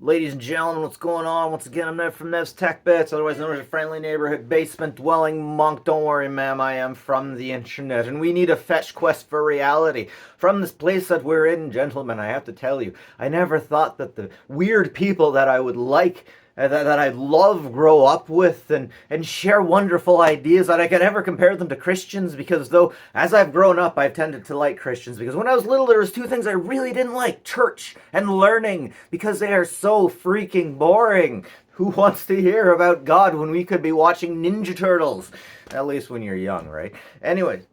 Ladies and gentlemen, what's going on? Once again, I'm Nev from Nev's Tech Bits, otherwise known as a friendly neighborhood basement dwelling monk. Don't worry, ma'am, I am from the internet, and we need a fetch quest for reality. From this place that we're in, gentlemen, I have to tell you, I never thought that the weird people that I would like that I love, grow up with, and share wonderful ideas, that I could ever compare them to Christians, because though as I've grown up I've tended to like Christians, because when I was little there was two things I really didn't like: church and learning, because they are so freaking boring. Who wants to hear about God when we could be watching Ninja Turtles? At least when you're young, right? Anyways,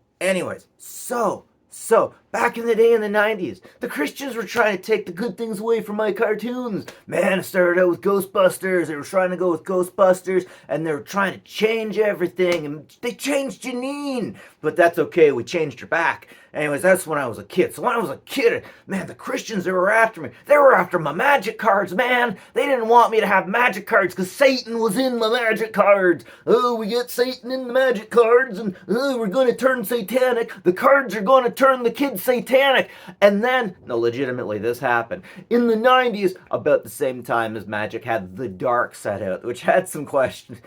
back in the day in the 90s, the Christians were trying to take the good things away from my cartoons. Man, it started out with Ghostbusters. They were trying to go with Ghostbusters, and they were trying to change everything. And they changed Janine, but that's okay. We changed her back. Anyways, that's when I was a kid. So when I was a kid, man, the Christians, they were after me. They were after my magic cards, man. They didn't want me to have magic cards because Satan was in my magic cards. Oh, we get Satan in the magic cards, and oh, we're going to turn satanic. The cards are going to turn the kids satanic. And then, no, legitimately, this happened. In the 90s, about the same time as Magic had The Dark set out, which had some questions,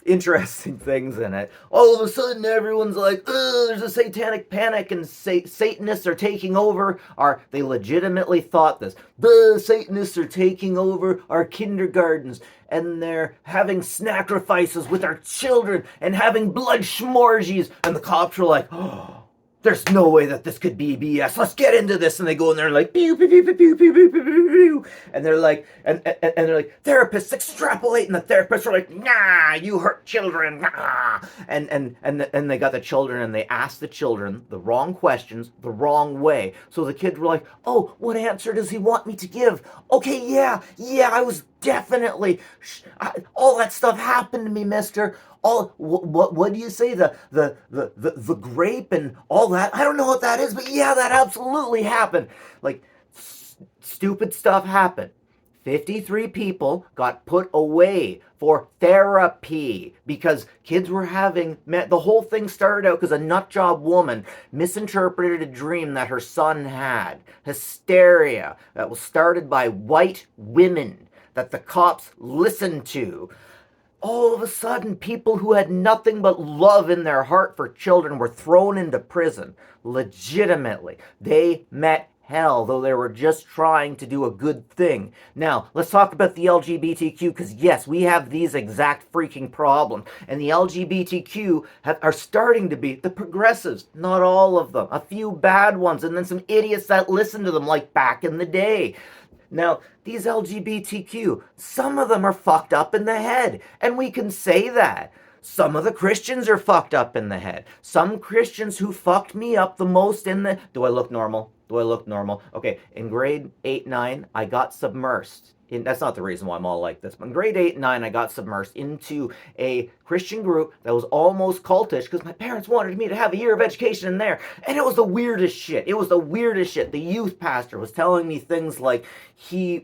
interesting things in it. All of a sudden, everyone's like, "Oh, there's a satanic panic, and Satanists are taking over." They legitimately thought this. The Satanists are taking over our kindergartens, and they're having sacrifices with our children, and having blood schmorgies. And the cops were like, "Oh, there's no way that this could be BS. Let's get into this." And they go in there and like pew pew pew pew pew pew pew pew pew, and they're like, and they're like, "Therapists extrapolate," and the therapists are like, "Nah, you hurt children." Nah. And they got the children, and they asked the children the wrong questions the wrong way. So the kids were like, "Oh, what answer does he want me to give? Okay, yeah, I was definitely all that stuff happened to me, mister. All what do you say, the grape and all that? I don't know what that is, but yeah, that absolutely happened." Like, stupid stuff happened. 53 people got put away for therapy because kids were having the whole thing started out because a nutjob woman misinterpreted a dream that her son had. Hysteria that was started by white women that the cops listened to. All of a sudden, people who had nothing but love in their heart for children were thrown into prison. Legitimately. They met hell, though they were just trying to do a good thing. Now, let's talk about the LGBTQ, because yes, we have these exact freaking problems. And the LGBTQ are starting to be the progressives. Not all of them. A few bad ones, and then some idiots that listen to them, like back in the day. Now, these LGBTQ, some of them are fucked up in the head, and we can say that. Some of the Christians are fucked up in the head. Some Christians who fucked me up the most in the... Do I look normal? Do I look normal? Okay, in grade 8, 9, I got submersed. That's not the reason why I'm all like this, but in grade 8 and 9, I got submersed into a Christian group that was almost cultish because my parents wanted me to have a year of education in there. And it was the weirdest shit. It was the weirdest shit. The youth pastor was telling me things like he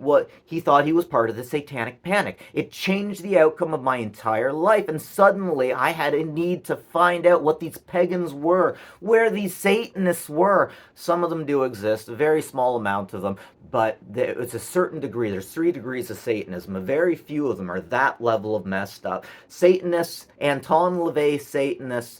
thought he was part of the satanic panic. It changed the outcome of my entire life, and suddenly I had a need to find out what these pagans were, where these Satanists were. Some of them do exist, a very small amount of them, but it's a certain degree. There's 3 degrees of Satanism. A very few of them are that level of messed up. Satanists, Anton LaVey Satanists,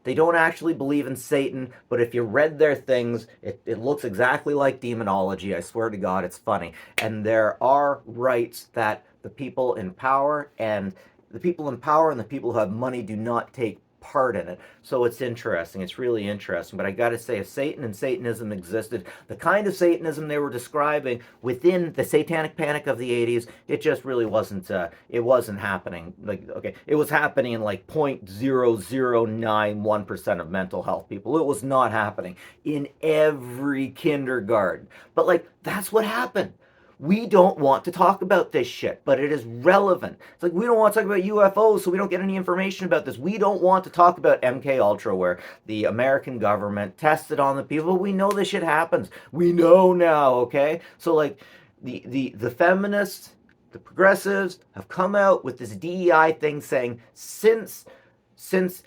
they don't actually believe in Satan, but if you read their things, it looks exactly like demonology. I swear to God, it's funny. And there are rights that the people in power and the people who have money do not take part in it. So it's interesting. It's really interesting. But I got to say, if Satan and Satanism existed, the kind of Satanism they were describing within the satanic panic of the 80s, it just really wasn't, it wasn't happening. Like, okay, it was happening in like 0.0091% of mental health people. It was not happening in every kindergarten. But like, that's what happened. We don't want to talk about this shit, but it is relevant. It's like, we don't want to talk about UFOs, so we don't get any information about this. We don't want to talk about MK Ultra, where the American government tested on the people. We know this shit happens. We know now, okay? So like, the feminists, the progressives have come out with this DEI thing saying, since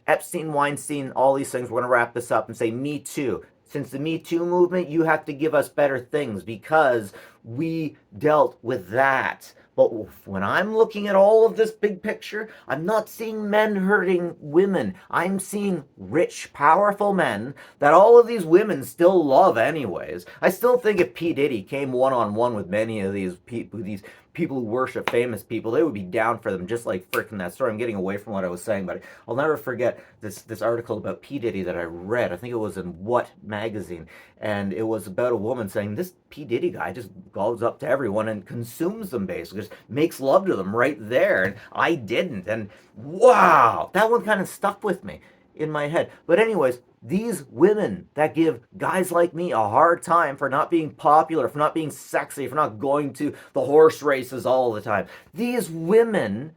Epstein, Weinstein, all these things, we're going to wrap this up and say, Me Too. Since the Me Too movement, you have to give us better things because we dealt with that. But when I'm looking at all of this big picture, I'm not seeing men hurting women. I'm seeing rich, powerful men that all of these women still love anyways. I still think if P. Diddy came one-on-one with many of these people who worship famous people, they would be down for them, just like freaking that story. I'm getting away from what I was saying, but I'll never forget this article about P. Diddy that I read. I think it was in What magazine, and it was about a woman saying this P. Diddy guy just goes up to everyone and consumes them, basically, just makes love to them right there, and I didn't. And wow, that one kind of stuck with me in my head. But anyways, these women that give guys like me a hard time for not being popular, for not being sexy, for not going to the horse races all the time, these women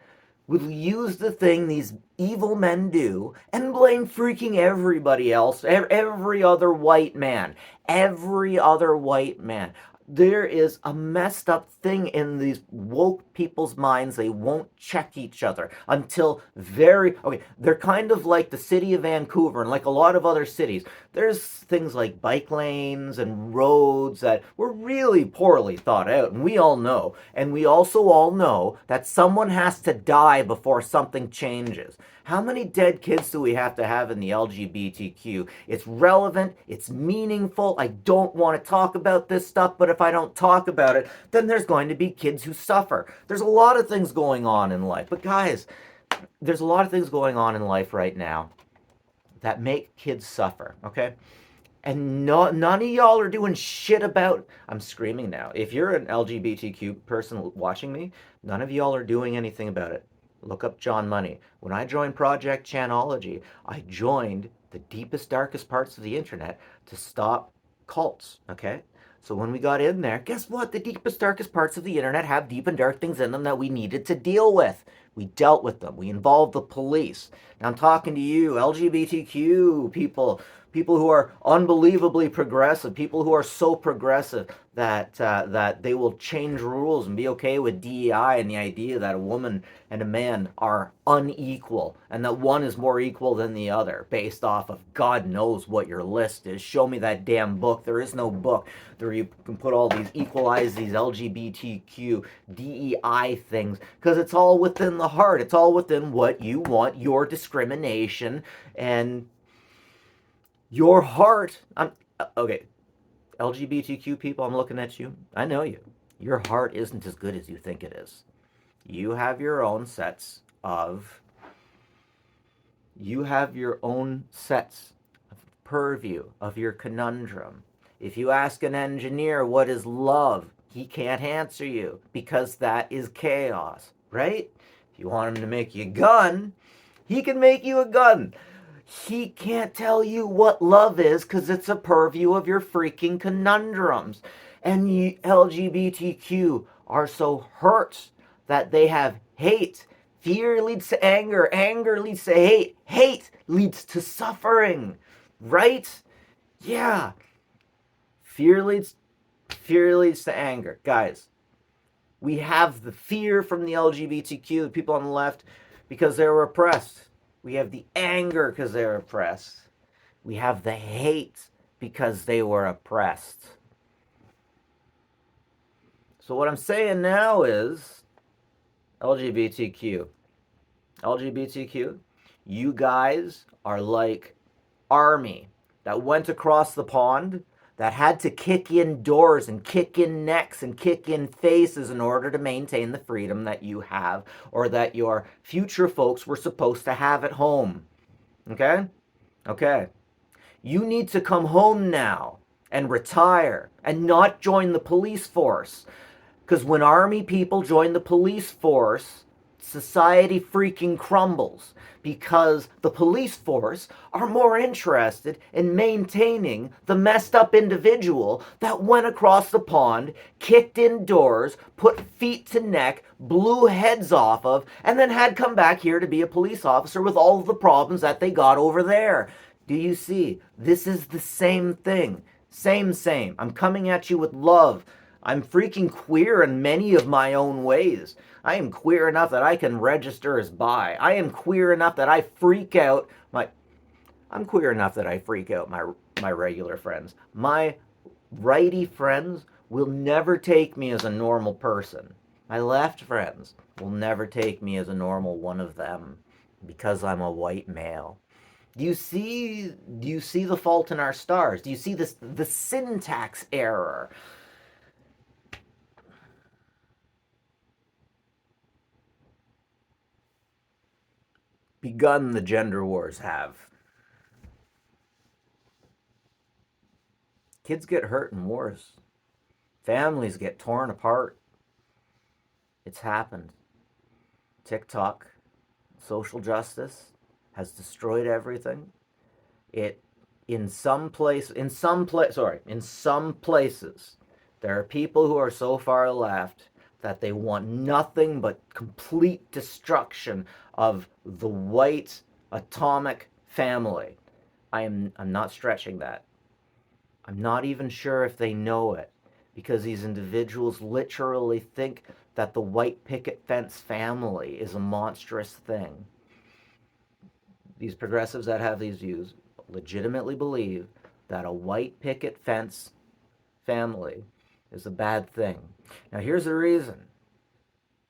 will use the thing these evil men do and blame freaking everybody else, every other white man. Every other white man. There is a messed up thing in these woke people's minds. They won't check each other until they're kind of like the city of Vancouver and like a lot of other cities. There's things like bike lanes and roads that were really poorly thought out, and we all know. And we also all know that someone has to die before something changes. How many dead kids do we have to have in the LGBTQ? It's relevant, it's meaningful. I don't want to talk about this stuff, but if I don't talk about it, then there's going to be kids who suffer. There's a lot of things going on in life. But guys, there's a lot of things going on in life right now that make kids suffer, okay? And none of y'all are doing shit about. I'm screaming now. If you're an LGBTQ person watching me, none of y'all are doing anything about it. Look up John Money. When I joined Project Chanology, I joined the deepest, darkest parts of the internet to stop cults, okay? So when we got in there, guess what? The deepest, darkest parts of the internet have deep and dark things in them that we needed to deal with. We dealt with them. We involved the police. Now I'm talking to you, LGBTQ people who are unbelievably progressive, people who are so progressive that they will change rules and be okay with DEI and the idea that a woman and a man are unequal and that one is more equal than the other based off of God knows what your list is. Show me that damn book. There is no book where you can put all these equalize these LGBTQ DEI things because it's all within the heart. It's all within what you want, your discrimination and your heart. Okay, LGBTQ people, I'm looking at you. I know you. Your heart isn't as good as you think it is. You have your own sets of purview of your conundrum. If you ask an engineer what is love, he can't answer you because that is chaos, right? If you want him to make you a gun, he can make you a gun. He can't tell you what love is because it's a purview of your freaking conundrums. And the LGBTQ are so hurt that they have hate. Fear leads to anger. Anger leads to hate. Hate leads to suffering. Right? Yeah. Fear leads to anger. Guys, we have the fear from the LGBTQ, the people on the left, because they were oppressed. We have the anger because they're oppressed. We have the hate because they were oppressed. So what I'm saying now is LGBTQ, you guys are like army that went across the pond that had to kick in doors and kick in necks and kick in faces in order to maintain the freedom that you have or that your future folks were supposed to have at home. Okay? Okay. You need to come home now and retire and not join the police force. Because when army people join the police force, society freaking crumbles because the police force are more interested in maintaining the messed up individual that went across the pond, kicked in doors, put feet to neck, blew heads off of, and then had come back here to be a police officer with all of the problems that they got over there. Do you see? This is the same thing. Same. I'm coming at you with love. I'm freaking queer in many of my own ways. I am queer enough that I can register as bi. I am queer enough that I freak out my my regular friends. My righty friends will never take me as a normal person. My left friends will never take me as a normal one of them because I'm a white male. Do you see the fault in our stars? Do you see this the syntax error? Begun the gender wars have. Kids get hurt in wars. Families get torn apart. It's happened. TikTok, social justice has destroyed everything. It in some places there are people who are so far left that they want nothing but complete destruction of the white atomic family. I'm not stretching that. I'm not even sure if they know it, because these individuals literally think that the white picket fence family is a monstrous thing. These progressives that have these views legitimately believe that a white picket fence family is a bad thing. Now, here's the reason.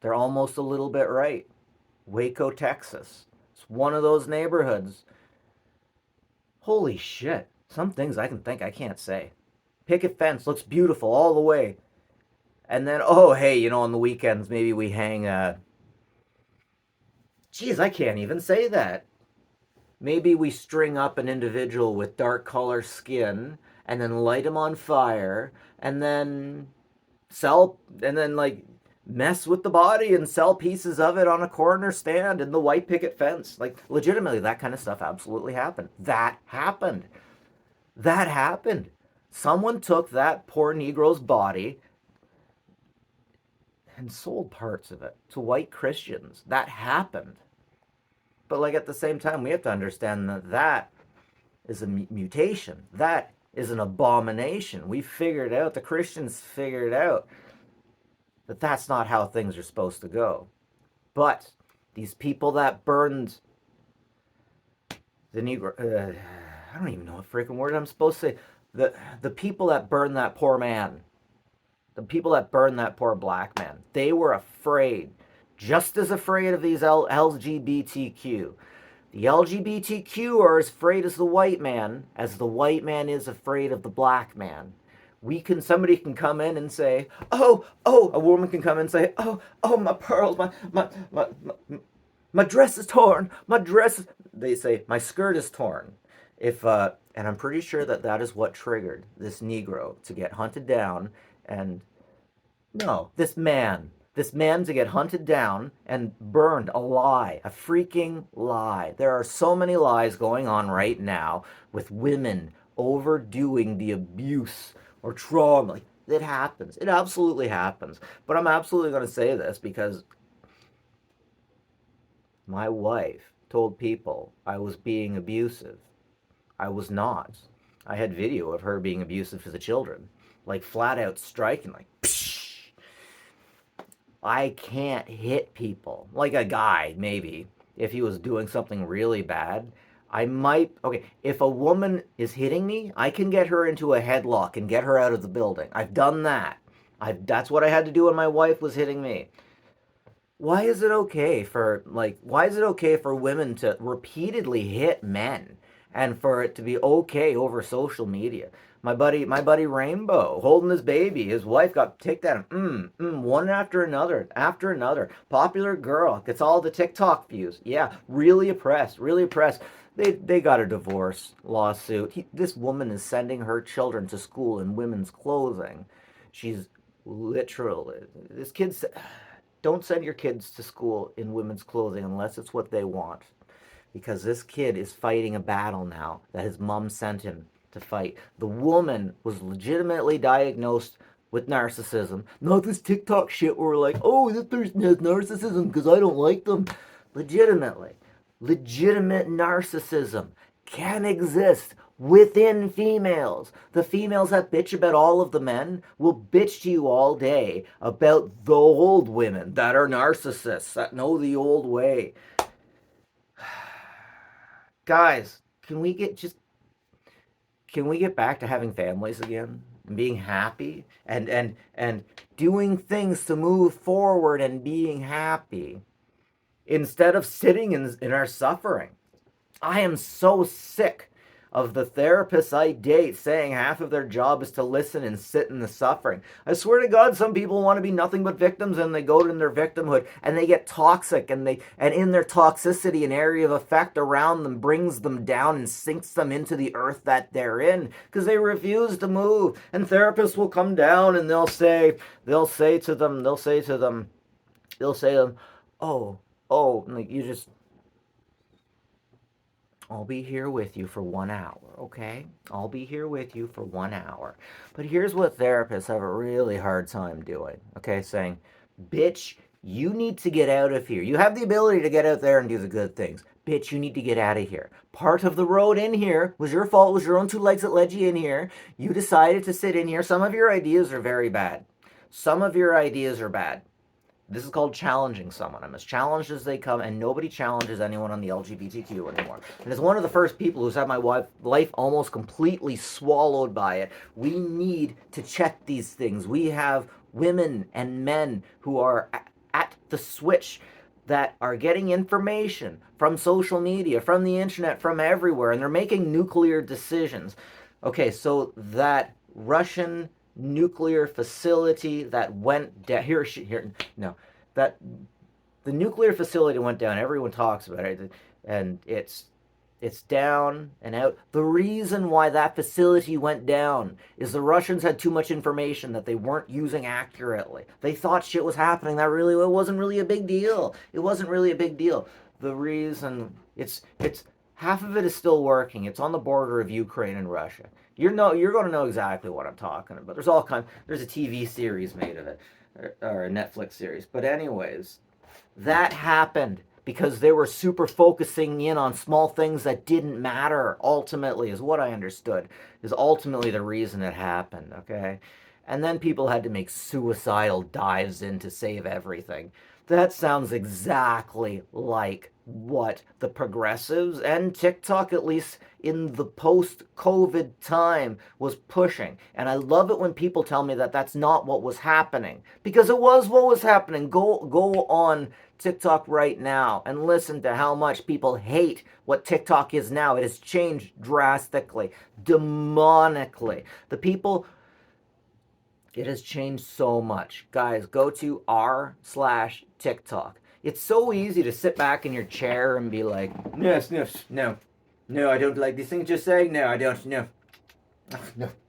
They're almost a little bit right. Waco, Texas. It's one of those neighborhoods. Holy shit. Some things I can think I can't say. Picket fence looks beautiful all the way. And then, oh, hey, on the weekends, maybe we hang geez, I can't even say that. Maybe we string up an individual with dark color skin and then light him on fire and then like mess with the body and sell pieces of it on a corner stand in the white picket fence. Like, legitimately, that kind of stuff absolutely happened. That happened. That happened. Someone took that poor Negro's body and sold parts of it to white Christians. That happened. But, like, at the same time, we have to understand that that is a mutation. That is an abomination. We figured out, the Christians figured out that that's not how things are supposed to go. But these people that burned the Negro, I don't even know what freaking word I'm supposed to say. The people that burned that poor man, the people that burned that poor black man, they were afraid, just as afraid of these LGBTQ. The LGBTQ are as afraid as the white man is afraid of the black man. Somebody can come in and say, a woman can come in and say, my pearls, my dress is torn, they say, my skirt is torn. And I'm pretty sure that is what triggered this Negro to get hunted down and, no, this man to get hunted down and burned a lie, a freaking lie. There are so many lies going on right now with women overdoing the abuse or trauma. Like, it happens. It absolutely happens. But I'm absolutely going to say this because my wife told people I was being abusive. I was not. I had video of her being abusive to the children. Like, flat out striking, like, psh. I can't hit people. Like a guy, maybe, if he was doing something really bad. I might, okay, if a woman is hitting me, I can get her into a headlock and get her out of the building. I've done that. That's what I had to do when my wife was hitting me. Why is it okay for women to repeatedly hit men and for it to be okay over social media? My buddy Rainbow holding his baby, his wife got kicked out. One after another. Popular girl gets all the TikTok views. Yeah, really oppressed, really oppressed. They got a divorce lawsuit. This woman is sending her children to school in women's clothing. She's literally, this kid's, don't send your kids to school in women's clothing unless it's what they want. Because this kid is fighting a battle now that his mom sent him to fight. The woman was legitimately diagnosed with narcissism. Not this TikTok shit where we're like, oh, this person has narcissism because I don't like them. Legitimately. Legitimate narcissism can exist within females. The females that bitch about all of the men will bitch to you all day about the old women that are narcissists, that know the old way. Guys, can we Can we get back to having families again? And being happy and doing things to move forward and being happy instead of sitting in our suffering. I am so sick of the therapists I date saying half of their job is to listen and sit in the suffering. I swear to God, some people want to be nothing but victims, and they go in their victimhood and they get toxic, and in their toxicity, an area of effect around them brings them down and sinks them into the earth that they're in because they refuse to move. And therapists will come down and they'll say to them, oh, like you just, I'll be here with you for 1 hour, okay? I'll be here with you for 1 hour. But here's what therapists have a really hard time doing, okay? Saying, bitch, you need to get out of here. You have the ability to get out there and do the good things. Bitch, you need to get out of here. Part of the road in here was your fault, was your own two legs that led you in here. You decided to sit in here. Some of your ideas are very bad. Some of your ideas are bad. This is called challenging someone. I'm as challenged as they come, and nobody challenges anyone on the LGBTQ anymore. And as one of the first people who's had my life almost completely swallowed by it, we need to check these things. We have women and men who are at the switch that are getting information from social media, from the internet, from everywhere, and they're making nuclear decisions. Okay, so that Russian nuclear facility that went down that the nuclear facility went down, everyone talks about it, and it's down and out. The reason why that facility went down is the Russians had too much information that they weren't using accurately. They thought shit was happening that really it wasn't really a big deal. It wasn't really a big deal. The reason it's half of it is still working. It's on the border of Ukraine and Russia. You're going to know exactly what I'm talking about. There's a TV series made of it, or a Netflix series. But anyways, that happened because they were super focusing in on small things that didn't matter. Ultimately, is what I understood. Is ultimately the reason it happened. Okay, and then people had to make suicidal dives in to save everything. That sounds exactly like what the progressives and TikTok, at least in the post-COVID time, was pushing. And I love it when people tell me that that's not what was happening, because it was what was happening. Go on TikTok right now and listen to how much people hate what TikTok is now. It has changed drastically, demonically. It has changed so much. Guys, go to r/TikTok. It's so easy to sit back in your chair and be like, no, I don't like these things you're saying. No, I don't, no.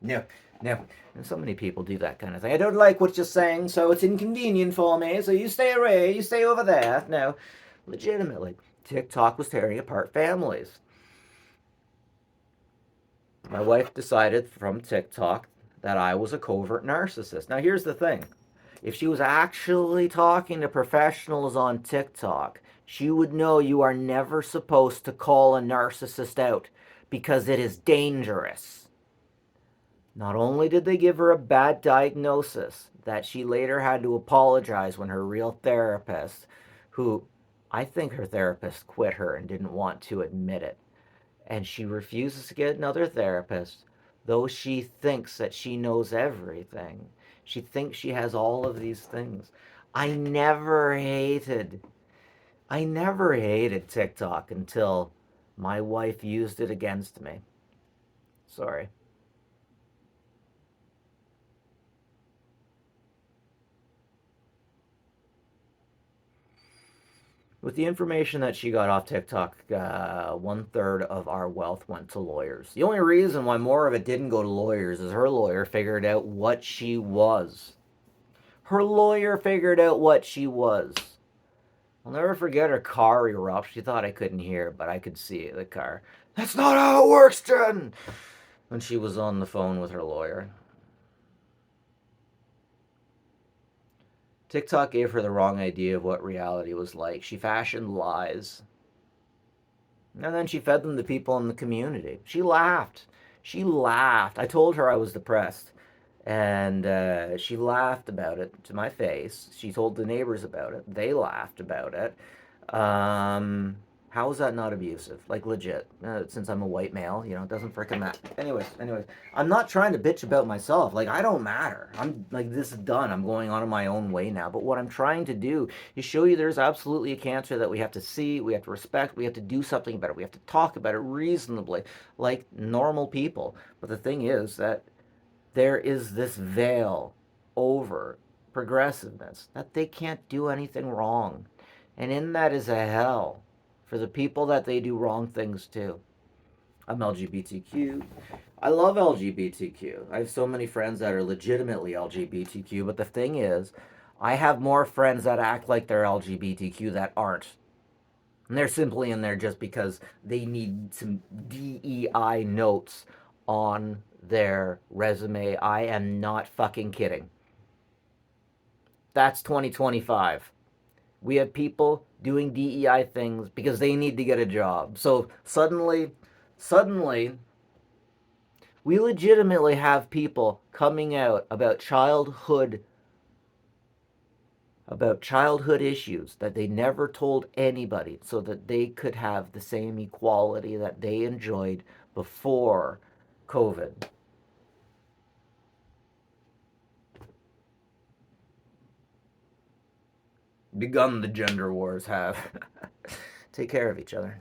No. And so many people do that kind of thing. I don't like what you're saying, so it's inconvenient for me, so you stay away, you stay over there. No, legitimately, TikTok was tearing apart families. My wife decided from TikTok that I was a covert narcissist. Now, here's the thing. If she was actually talking to professionals on TikTok, she would know you are never supposed to call a narcissist out because it is dangerous. Not only did they give her a bad diagnosis that she later had to apologize when her real therapist, who I think her therapist quit her and didn't want to admit it, and she refuses to get another therapist, though she thinks that she knows everything. She thinks she has all of these things. I never hated TikTok until my wife used it against me. Sorry. With the information that she got off TikTok, 1/3 of our wealth went to lawyers. The only reason why more of it didn't go to lawyers is her lawyer figured out what she was. Her lawyer figured out what she was. I'll never forget her car erupt. She thought I couldn't hear, but I could see the car. That's not how it works, Jen! When she was on the phone with her lawyer. TikTok gave her the wrong idea of what reality was like. She fashioned lies. And then she fed them to people in the community. She laughed. I told her I was depressed. And she laughed about it to my face. She told the neighbors about it. They laughed about it. How is that not abusive? Like, legit. Since I'm a white male, it doesn't freaking matter. Anyways, I'm not trying to bitch about myself. Like, I don't matter. I'm like, this is done. I'm going on in my own way now. But what I'm trying to do is show you there's absolutely a cancer that we have to see, we have to respect, we have to do something about it, we have to talk about it reasonably, like normal people. But the thing is that there is this veil over progressiveness that they can't do anything wrong. And in that is a hell for the people that they do wrong things to. I'm LGBTQ. I love LGBTQ. I have so many friends that are legitimately LGBTQ, but the thing is, I have more friends that act like they're LGBTQ that aren't. And they're simply in there just because they need some DEI notes on their resume. I am not fucking kidding. That's 2025. We have people doing DEI things because they need to get a job. So suddenly, we legitimately have people coming out about childhood issues that they never told anybody so that they could have the same equality that they enjoyed before COVID. Begun the gender wars have. Take care of each other.